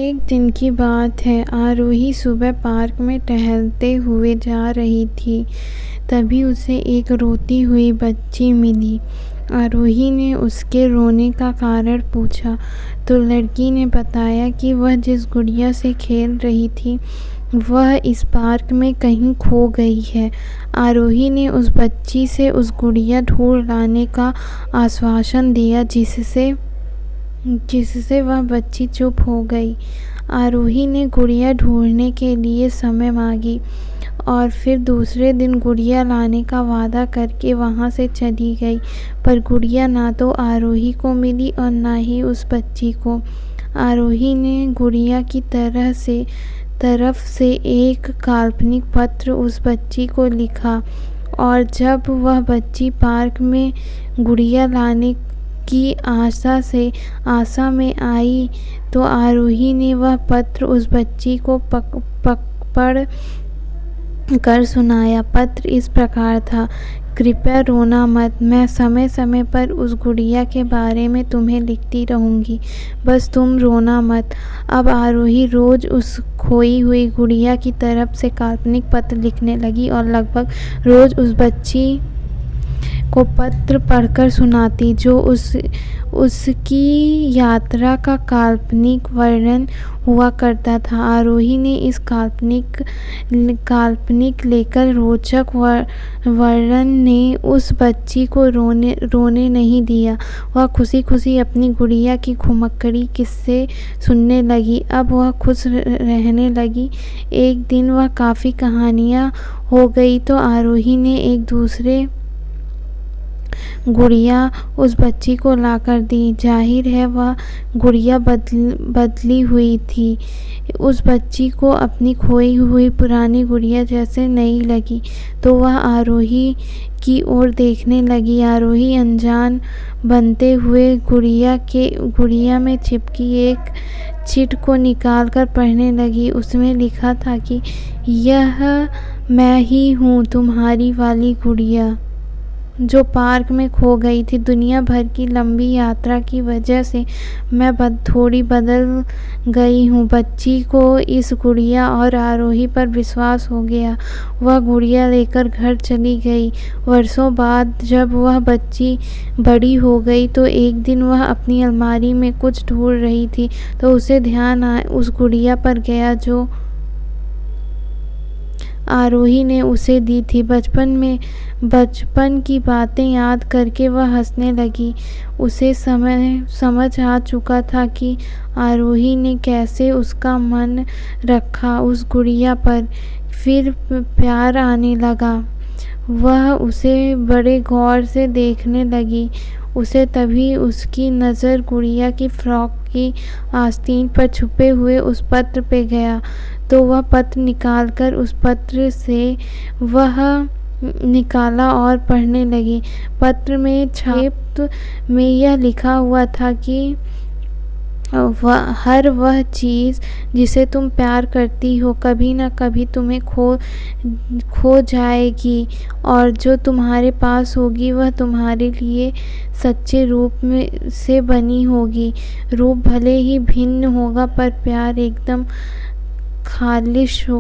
एक दिन की बात है। आरोही सुबह पार्क में टहलते हुए जा रही थी। तभी उसे एक रोती हुई बच्ची मिली। आरोही ने उसके रोने का कारण पूछा तो लड़की ने बताया कि वह जिस गुड़िया से खेल रही थी वह इस पार्क में कहीं खो गई है। आरोही ने उस बच्ची से उस गुड़िया ढूंढ लाने का आश्वासन दिया, जिससे वह बच्ची चुप हो गई। आरोही ने गुड़िया ढूंढने के लिए समय मांगी और फिर दूसरे दिन गुड़िया लाने का वादा करके वहां से चली गई। पर गुड़िया ना तो आरोही को मिली और ना ही उस बच्ची को। आरोही ने गुड़िया की तरफ से एक काल्पनिक पत्र उस बच्ची को लिखा और जब वह बच्ची पार्क में गुड़िया लाने की आशा में आई तो आरोही ने वह पत्र उस बच्ची को पढ़ कर सुनाया। पत्र इस प्रकार था, कृपया रोना मत, मैं समय समय पर उस गुड़िया के बारे में तुम्हें लिखती रहूंगी, बस तुम रोना मत। अब आरोही रोज उस खोई हुई गुड़िया की तरफ से काल्पनिक पत्र लिखने लगी और लगभग रोज उस बच्ची को पत्र पढ़कर सुनाती, जो उसकी यात्रा का काल्पनिक वर्णन हुआ करता था। आरोही ने इस काल्पनिक लेकर रोचक वर्णन ने उस बच्ची को रोने नहीं दिया। वह खुशी खुशी अपनी गुड़िया की घुमक्कड़ी किस्से सुनने लगी। अब वह खुश रहने लगी। एक दिन वह काफ़ी कहानियाँ हो गई तो आरोही ने एक दूसरे गुड़िया उस बच्ची को लाकर दी। जाहिर है वह गुड़िया बदली हुई थी। उस बच्ची को अपनी खोई हुई पुरानी गुड़िया जैसे नई लगी तो वह आरोही की ओर देखने लगी। आरोही अनजान बनते हुए गुड़िया में चिपकी एक चिट को निकालकर पढ़ने लगी। उसमें लिखा था कि यह मैं ही हूँ, तुम्हारी वाली गुड़िया जो पार्क में खो गई थी। दुनिया भर की लंबी यात्रा की वजह से मैं थोड़ी बदल गई हूँ। बच्ची को इस गुड़िया और आरोही पर विश्वास हो गया। वह गुड़िया लेकर घर चली गई। वर्षों बाद जब वह बच्ची बड़ी हो गई तो एक दिन वह अपनी अलमारी में कुछ ढूंढ रही थी तो उसे ध्यान उस गुड़िया पर गया जो आरोही ने उसे दी थी। बचपन की बातें याद करके वह हंसने लगी। उसे समझ आ चुका था कि आरोही ने कैसे उसका मन रखा उस गुड़िया पर। फिर प्यार आने लगा। वह उसे बड़े गौर से देखने लगी। तभी उसकी नज़र गुड़िया की फ्रॉक की आस्तीन पर छुपे हुए उस पत्र पे गया तो वह पत्र निकालकर उस पत्र से वह निकाला और पढ़ने लगी। पत्र में छाप में यह लिखा हुआ था कि हर वह चीज़ जिसे तुम प्यार करती हो कभी ना कभी तुम्हें खो जाएगी और जो तुम्हारे पास होगी वह तुम्हारे लिए सच्चे रूप से बनी होगी। रूप भले ही भिन्न होगा पर प्यार एकदम खालिश हो।